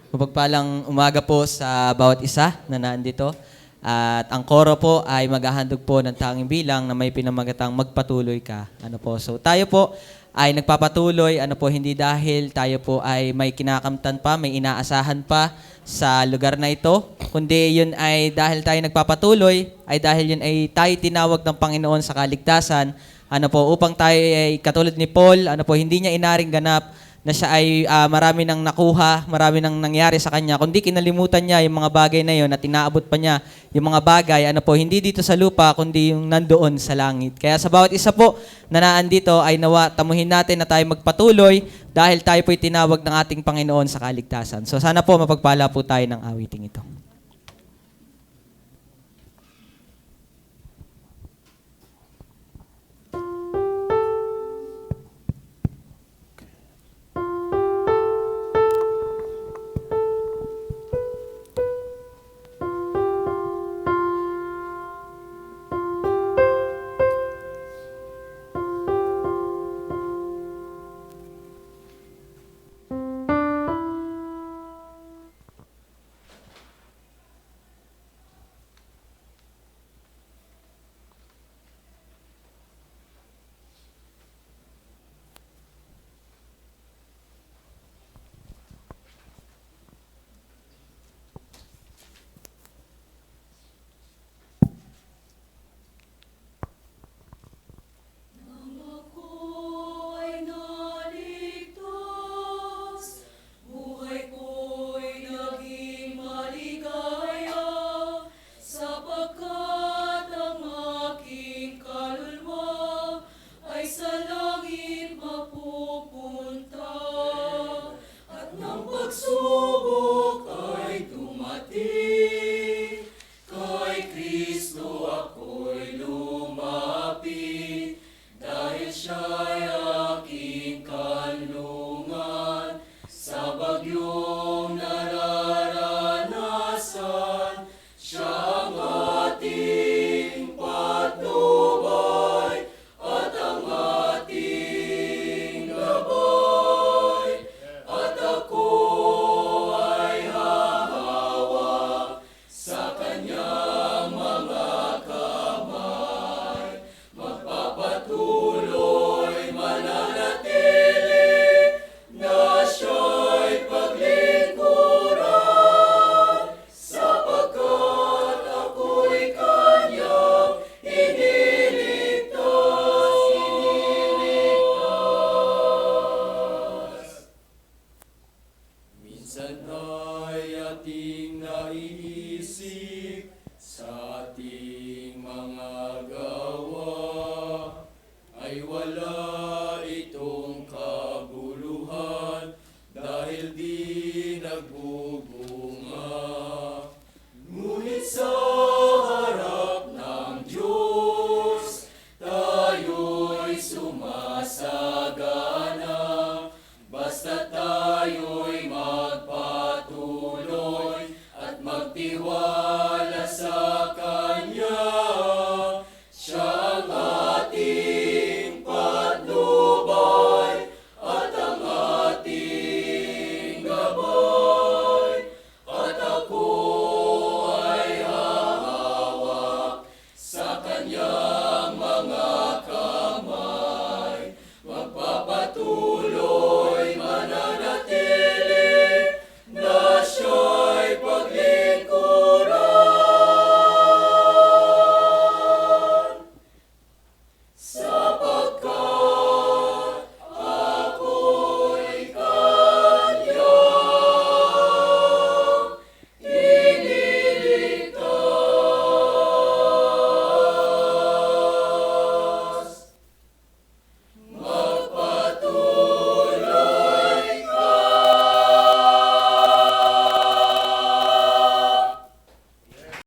Mapagpalang umaga po sa bawat isa na nandito. At ang koro po ay maghahandog po ng tanging bilang na may pinamagatang magpatuloy ka. So tayo po ay nagpapatuloy, hindi dahil tayo po ay may kinakamtan pa, may inaasahan pa sa lugar na ito, kundi yun ay dahil tayo nagpapatuloy, ay dahil yun ay tayo tinawag ng Panginoon sa kaligtasan, upang tayo ay katulad ni Paul, hindi niya inaring ganap na siya ay marami nang nakuha, marami nang nangyari sa kanya, kundi kinalimutan niya yung mga bagay na yon at inaabot pa niya yung mga bagay, hindi dito sa lupa, kundi yung nandoon sa langit. Kaya sa bawat isa po na naandito ay nawa, tamuhin natin na tayo magpatuloy dahil tayo po'y tinawag ng ating Panginoon sa kaligtasan. So sana po mapagpala po tayo ng awiting ito. Magtiwala